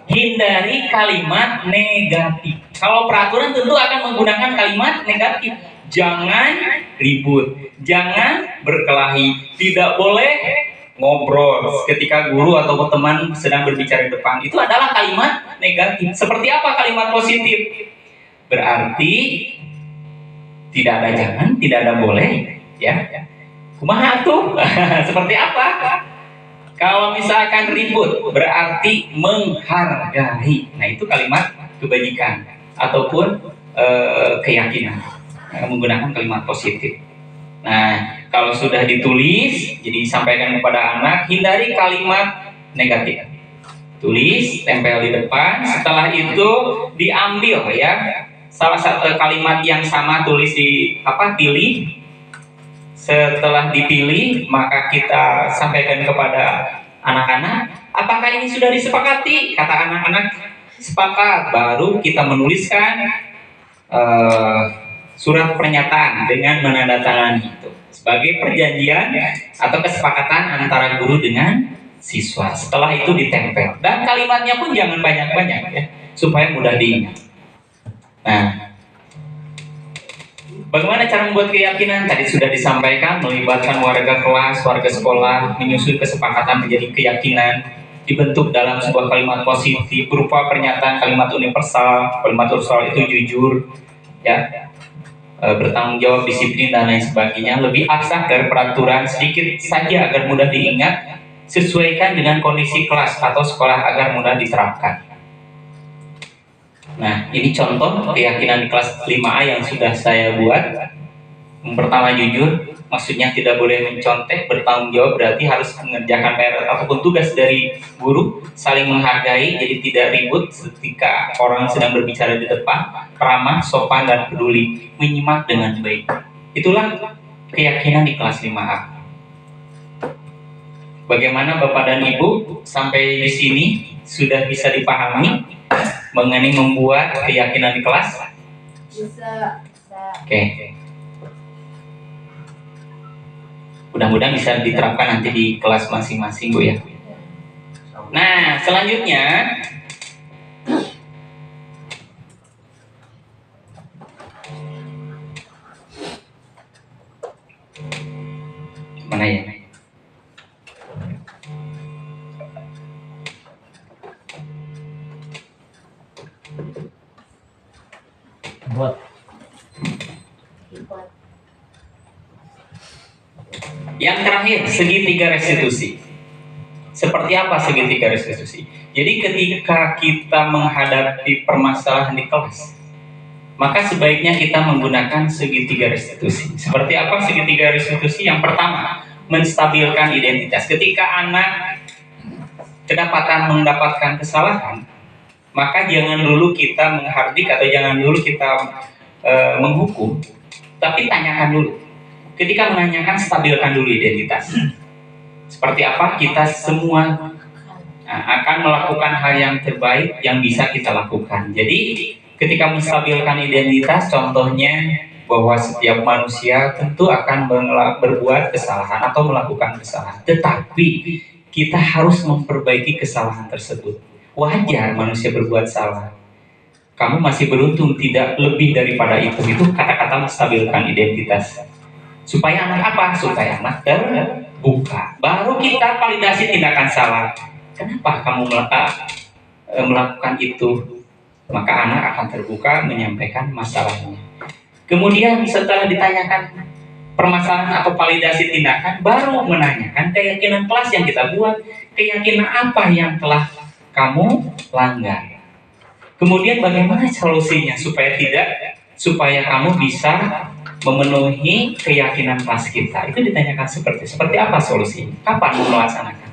hindari kalimat negatif. Kalau peraturan tentu akan menggunakan kalimat negatif. Jangan ribut, jangan berkelahi, tidak boleh ngobrol ketika guru atau teman sedang berbicara di depan. Itu adalah kalimat negatif. Seperti apa kalimat positif? Berarti tidak ada jangan, tidak ada boleh, ya. Kumaha tuh? Seperti apa? Kalau misalkan ribut, berarti menghargai. Nah, itu kalimat kebajikan ataupun keyakinan. Menggunakan kalimat positif. Nah, kalau sudah ditulis, jadi disampaikan kepada anak, hindari kalimat negatif. Tulis, tempel di depan. Setelah itu diambil ya. salah satu kalimat yang sama tulis di pilih. Setelah dipilih, maka kita sampaikan kepada anak-anak, apakah ini sudah disepakati? Kata anak-anak, sepakat. Baru kita menuliskan surat pernyataan dengan menandatangani itu sebagai perjanjian atau kesepakatan antara guru dengan siswa. Setelah itu ditempel. Dan kalimatnya pun jangan banyak-banyak ya, supaya mudah diingat. Nah, bagaimana cara membuat keyakinan? Tadi sudah disampaikan, melibatkan warga kelas, warga sekolah, menyusun kesepakatan menjadi keyakinan, dibentuk dalam sebuah kalimat positif berupa pernyataan kalimat universal. Kalimat universal itu jujur, ya, bertanggung jawab, disiplin dan lain sebagainya. Lebih abstrak dari peraturan, sedikit saja agar mudah diingat, sesuaikan dengan kondisi kelas atau sekolah agar mudah diterapkan. Nah, ini contoh keyakinan di kelas 5A yang sudah saya buat. Yang pertama, jujur, maksudnya tidak boleh mencontek, bertanggung jawab berarti harus mengerjakan PR ataupun tugas dari guru, saling menghargai, jadi tidak ribut ketika orang sedang berbicara di depan, ramah, sopan dan peduli, menyimak dengan baik. Itulah keyakinan di kelas 5A. Bagaimana Bapak dan Ibu sampai di sini sudah bisa dipahami mengenai membuat keyakinan di kelas? Bisa. Oke. Mudah-mudahan bisa diterapkan nanti di kelas masing-masing, Bu ya. Nah, selanjutnya mana ya? Buat yang terakhir, segitiga restitusi. Seperti apa segitiga restitusi? Jadi ketika kita menghadapi permasalahan di kelas, maka sebaiknya kita menggunakan segitiga restitusi. Seperti apa segitiga restitusi? Yang pertama, menstabilkan identitas. Ketika anak kedapatan mendapatkan kesalahan, maka jangan dulu kita menghardik atau jangan dulu kita menghukum, tapi tanyakan dulu. Ketika menanyakan, stabilkan dulu identitas. Seperti apa? Kita semua akan melakukan hal yang terbaik yang bisa kita lakukan. Jadi ketika menstabilkan identitas, contohnya bahwa setiap manusia tentu akan berbuat kesalahan atau melakukan kesalahan. Tetapi kita harus memperbaiki kesalahan tersebut. Wajar manusia berbuat salah. Kamu masih beruntung tidak lebih daripada itu. Itu kata-kata menstabilkan identitas. Supaya anak apa? Supaya anak terbuka. Baru kita validasi tindakan salah. Kenapa kamu melakukan itu? Maka anak akan terbuka menyampaikan masalahnya. Kemudian setelah ditanyakan permasalahan atau validasi tindakan, baru menanyakan keyakinan kelas yang kita buat. Keyakinan apa yang telah kamu langgar? Kemudian bagaimana solusinya supaya kamu bisa memenuhi keyakinan kelas kita? Itu ditanyakan seperti apa solusinya? Kapan mau melaksanakan?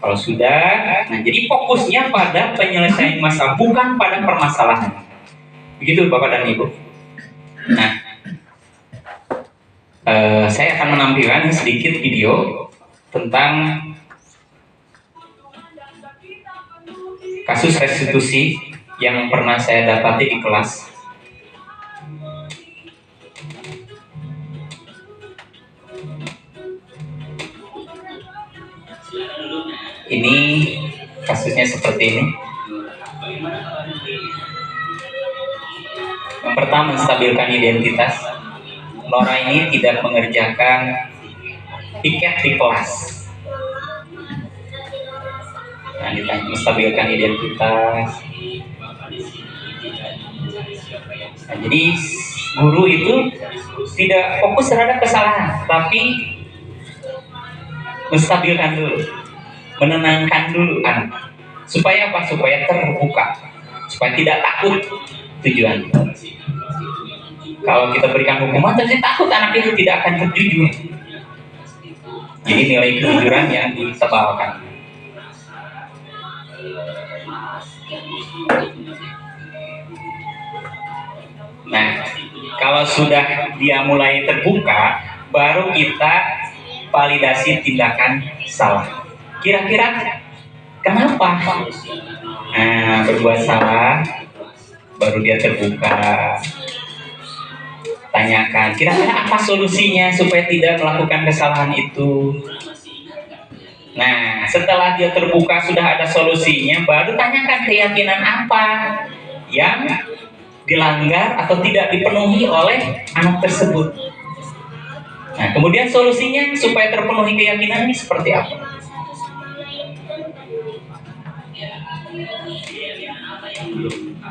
Kalau sudah, nah jadi fokusnya pada penyelesaian masalah, bukan pada permasalahan. Begitu Bapak dan Ibu. Nah, saya akan menampilkan sedikit video tentang kasus restitusi yang pernah saya dapati di kelas. Ini kasusnya seperti ini. Yang pertama, menstabilkan identitas. Nora ini tidak mengerjakan piket di kelas. Nah, ditanya menstabilkan identitas. Nah, jadi guru itu tidak fokus terhadap kesalahan, tapi menstabilkan dulu, menenangkan dulu anak. Supaya apa? Supaya terbuka, supaya tidak takut tujuan. Kalau kita berikan hukuman, terus takut anak itu tidak akan terjujur. Jadi nilai kejujuran yang ditebalkan. Nah, kalau sudah dia mulai terbuka, baru kita validasi tindakan salah. Kira-kira kenapa? Nah, berbuat salah, baru dia terbuka. Tanyakan, kira-kira apa solusinya supaya tidak melakukan kesalahan itu? Nah, setelah dia terbuka sudah ada solusinya, baru tanyakan keyakinan apa yang dilanggar atau tidak dipenuhi oleh anak tersebut. Nah, kemudian solusinya supaya terpenuhi keyakinan ini seperti apa?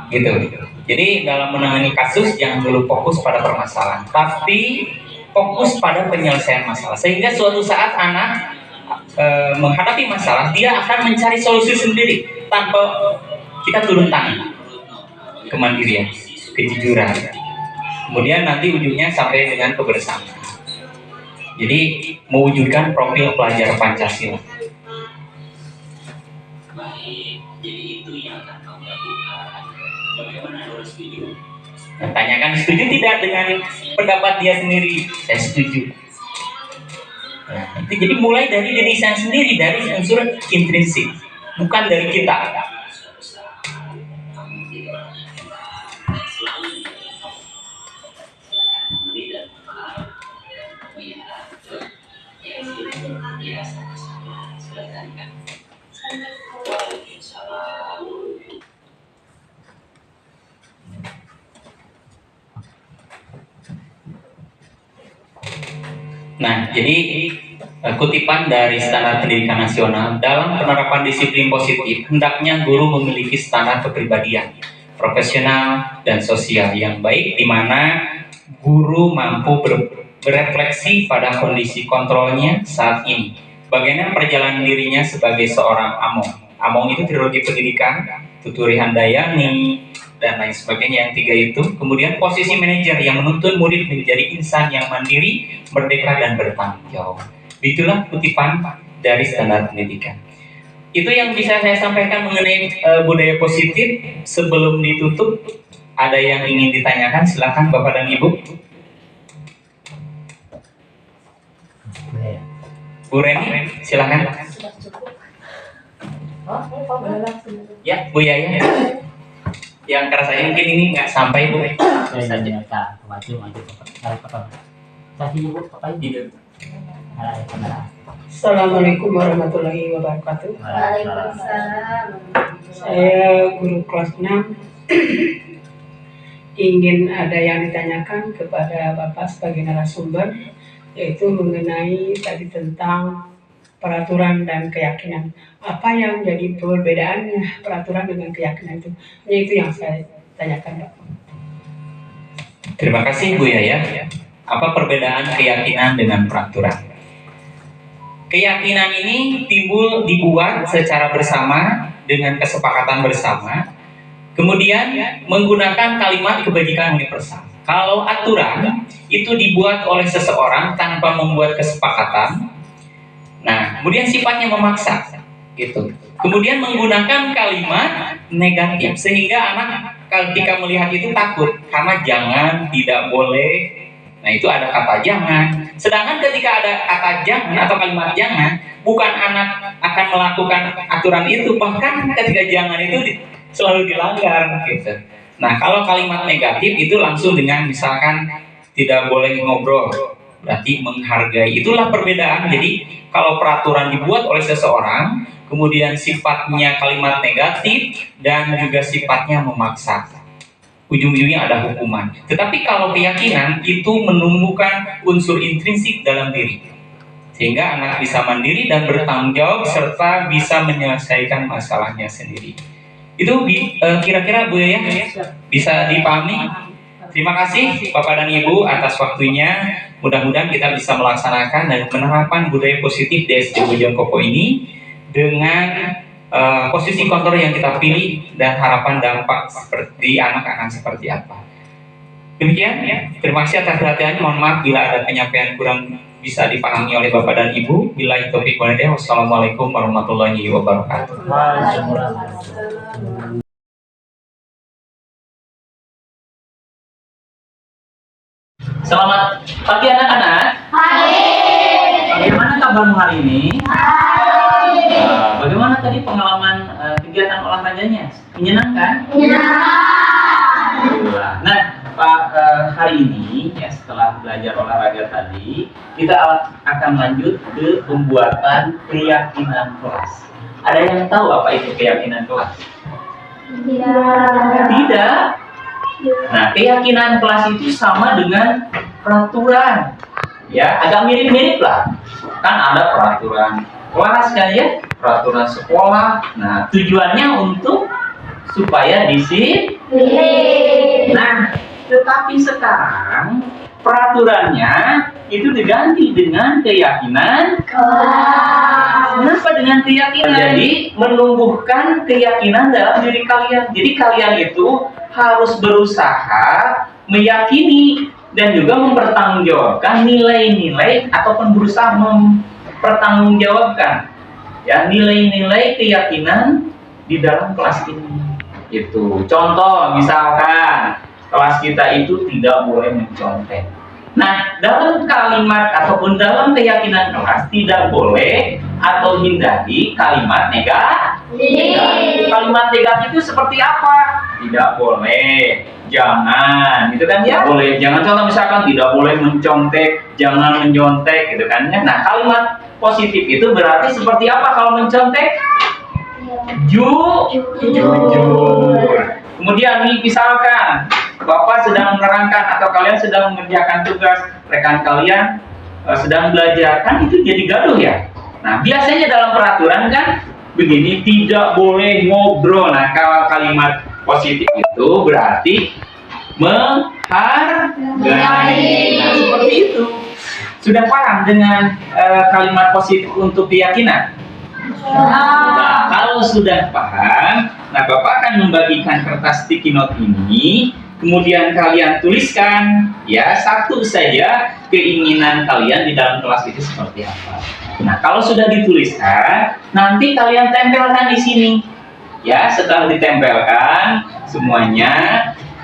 Gitu. Jadi dalam menangani kasus jangan dulu fokus pada permasalahan, tapi fokus pada penyelesaian masalah. Sehingga suatu saat anak menghadapi masalah, dia akan mencari solusi sendiri tanpa kita turun tangan. Kemandirian, kejujuran. Kemudian nanti ujungnya sampai dengan kebersamaan. Jadi mewujudkan profil pelajar Pancasila. Nah, tanyakan setuju tidak dengan pendapat dia sendiri. Saya setuju. Nah, itu jadi mulai dari diri saya sendiri, dari unsur intrinsik, bukan dari kita. Nah, jadi kutipan dari Standar Pendidikan Nasional, dalam penerapan disiplin positif, hendaknya guru memiliki standar kepribadian, profesional, dan sosial yang baik, di mana guru mampu berefleksi pada kondisi kontrolnya saat ini. Bagaimana perjalanan dirinya sebagai seorang among. Among itu trilogi pendidikan, Tuturi Handayani, dan lain sebagainya, yang tiga itu. Kemudian posisi manajer yang menuntun murid menjadi insan yang mandiri, merdeka, dan bertanggung jawab. Itulah kutipan dari Standar Pendidikan. Itu yang bisa saya sampaikan mengenai budaya positif. Sebelum ditutup, ada yang ingin ditanyakan? Silakan Bapak dan Ibu. Bu Reni, silakan. Sudah cukup. Oh, Ya, Bu Yaya. Yang kerasanya mungkin ini nggak sampai, Bu. Saya maju kasih ibu pakai video. Assalamualaikum warahmatullahi wabarakatuh. Waalaikumsalam. Saya guru kelas 6. Ingin ada yang ditanyakan kepada Bapak sebagai narasumber, yaitu mengenai tadi tentang peraturan dan keyakinan. Apa yang jadi perbedaannya peraturan dengan keyakinan itu? Itu yang saya tanyakan, Pak. Terima kasih Bu Yaya. Apa perbedaan keyakinan dengan peraturan? Keyakinan ini dibuat secara bersama dengan kesepakatan bersama, kemudian menggunakan kalimat kebajikan universal. Kalau aturan itu dibuat oleh seseorang tanpa membuat kesepakatan, nah kemudian sifatnya memaksa, gitu. Kemudian menggunakan kalimat negatif sehingga anak ketika melihat itu takut karena jangan, tidak boleh. Nah itu ada kata jangan. Sedangkan ketika ada kata jangan atau kalimat jangan, bukan anak akan melakukan aturan itu, bahkan ketika jangan itu selalu dilanggar, gitu. Nah kalau kalimat negatif itu langsung dengan misalkan tidak boleh ngobrol, berarti menghargai. Itulah perbedaan. Jadi kalau peraturan dibuat oleh seseorang, kemudian sifatnya kalimat negatif dan juga sifatnya memaksa, ujung-ujungnya ada hukuman. Tetapi kalau keyakinan itu menumbuhkan unsur intrinsik dalam diri, sehingga anak bisa mandiri dan bertanggung jawab serta bisa menyelesaikan masalahnya sendiri. Itu kira-kira Bu Yaya bisa dipahami? Terima kasih Bapak dan Ibu atas waktunya. Mudah-mudahan kita bisa melaksanakan dan menerapkan budaya positif di SD Bojongkopo ini dengan posisi kontrol yang kita pilih dan harapan dampak seperti anak akan seperti apa. Demikian ya. Terima kasih atas perhatiannya. Mohon maaf bila ada penyampaian kurang bisa dipahami oleh Bapak dan Ibu. Billahi taufiq wal hidayah. Wassalamualaikum warahmatullahi wabarakatuh. Waalaikumsalam. Selamat pagi anak-anak. Bagaimana kabarmu hari ini? Bagaimana tadi pengalaman kegiatan olahraganya? Menyenangkan? Nah, Pak, hari ini ya setelah belajar olahraga tadi, kita akan lanjut ke pembuatan keyakinan kelas. Ada yang tahu apa itu keyakinan kelas? Tidak. Nah, keyakinan kelas itu sama dengan peraturan. Ya, agak mirip-mirip lah. Kan ada peraturan kelas kan ya, peraturan sekolah. Nah, tujuannya untuk supaya disiplin. Nah, tetapi sekarang peraturannya itu diganti dengan keyakinan kelas. Kenapa dengan keyakinan? Jadi menumbuhkan keyakinan dalam diri kalian. Jadi kalian itu harus berusaha meyakini dan juga mempertanggungjawabkan nilai-nilai ataupun berusaha mempertanggungjawabkan ya nilai-nilai keyakinan di dalam kelas ini. Itu contoh misalkan kelas kita itu tidak boleh mencontek. Nah, dalam kalimat ataupun dalam keyakinan kelas tidak boleh atau hindari kalimat negatif. Kalimat negatif itu seperti apa? Tidak boleh, jangan, gitu kan ya? Boleh, jangan contoh misalkan tidak boleh mencontek, jangan mencontek, gitu kan ya? Nah, kalimat positif itu berarti seperti apa kalau mencontek? Jujur. Kemudian nih misalkan Bapak sedang menerangkan atau kalian sedang mengerjakan tugas, rekan kalian sedang belajar, kan itu jadi gaduh ya. Nah, biasanya dalam peraturan kan begini, tidak boleh ngobrol. Nah, kalau kalimat positif itu berarti menghargai. Nah, seperti itu. Sudah paham dengan kalimat positif untuk keyakinan? Nah, kalau sudah paham, nah Bapak akan membagikan kertas sticky note ini, kemudian kalian tuliskan ya satu saja keinginan kalian di dalam kelas itu seperti apa. Nah, kalau sudah dituliskan, nanti kalian tempelkan di sini. Ya, setelah ditempelkan semuanya,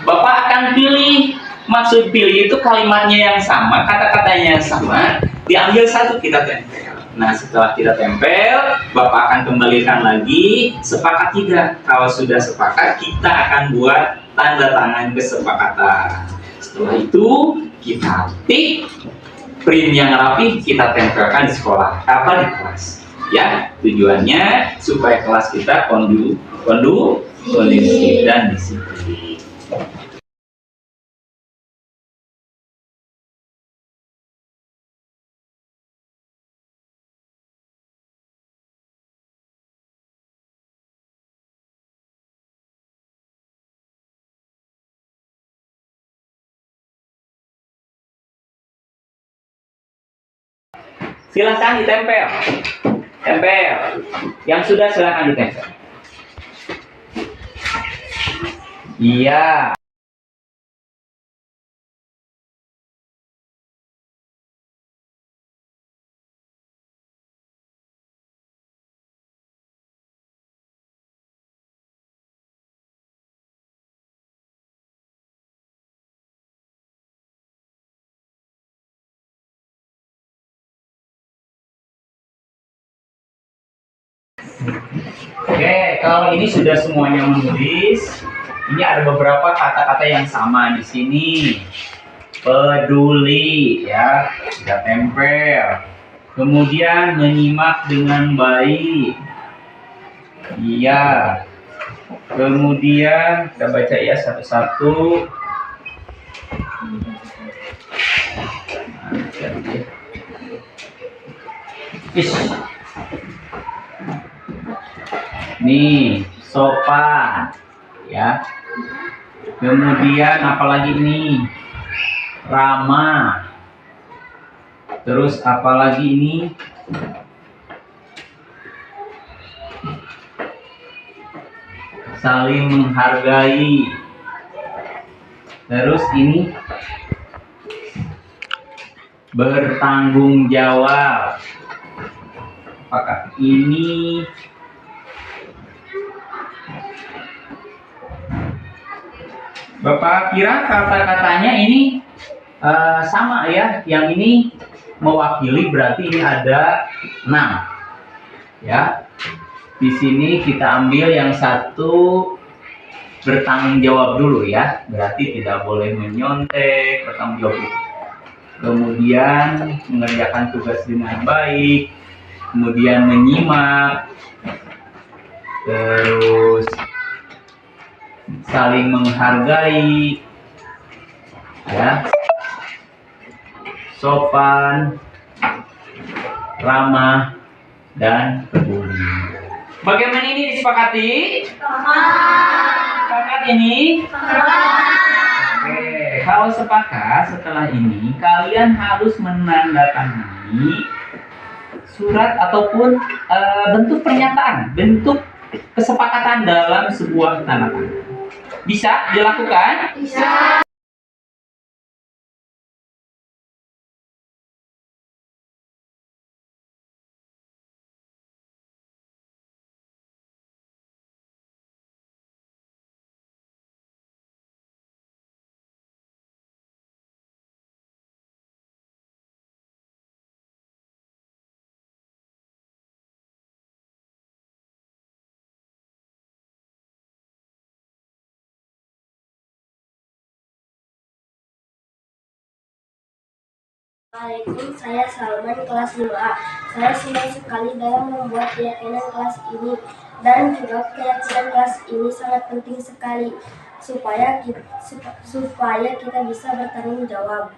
Bapak akan pilih. Maksud pilih itu kalimatnya yang sama, kata-katanya yang sama, diambil satu kita tempel. Nah, setelah kita tempel, Bapak akan kembalikan lagi, sepakat tidak? Kalau sudah sepakat, kita akan buat tanda tangan kesepakatan. Setelah itu, kita tik, print yang rapi, kita tempelkan di sekolah, di kelas. Ya, tujuannya supaya kelas kita kondusif dan disiplin. Silakan ditempel. Tempel. Yang sudah silakan ditempel. Iya. Oke, kalau ini sudah semuanya menulis, ini ada beberapa kata-kata yang sama di sini. Peduli, ya, sudah tempel. Kemudian menyimak dengan baik. Iya. Kemudian kita baca ya satu-satu. Nih, sopan, ya. Kemudian apalagi ini? Ramah. Terus apalagi ini? Saling menghargai. Terus ini? Bertanggung jawab. Apakah ini? Bapak kira kata-katanya ini Sama ya, yang ini mewakili berarti ini ada 6 ya. Di sini kita ambil yang satu bertanggung jawab dulu ya, berarti tidak boleh menyontek, bertanggung jawab. Kemudian mengerjakan tugas dengan baik, kemudian menyimak, terus saling menghargai ya, sopan, ramah, dan peduli. Bagaimana ini disepakati? Sepakat ini? Oke, kalau sepakat setelah ini kalian harus menandatangani surat ataupun bentuk pernyataan, bentuk kesepakatan dalam sebuah tanda tangan. Bisa dilakukan? Bisa. Assalamualaikum, saya Salman kelas 5A. Saya senang sekali dalam membuat keyakinan kelas ini dan juga keyakinan kelas ini sangat penting sekali supaya kita bisa bertanggung jawab.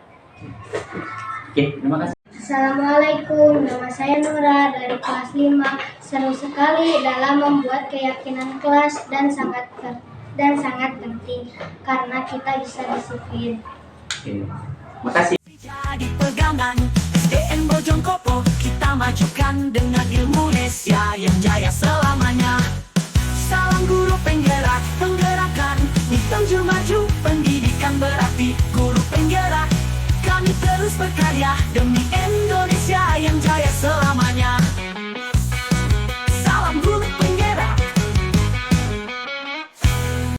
Oke, terima kasih. Assalamualaikum, nama saya Nura dari kelas 5. Seru sekali dalam membuat keyakinan kelas dan sangat penting karena kita bisa disiplin. Oke, terima kasih. Jadi pegangan SDN Bojongkopo, kita majukan dengan ilmu Indonesia yang jaya selamanya. Salam guru penggerak, penggerakkan Nitung maju, pendidikan berapi, guru penggerak. Kami terus berkarya demi Indonesia yang jaya selamanya.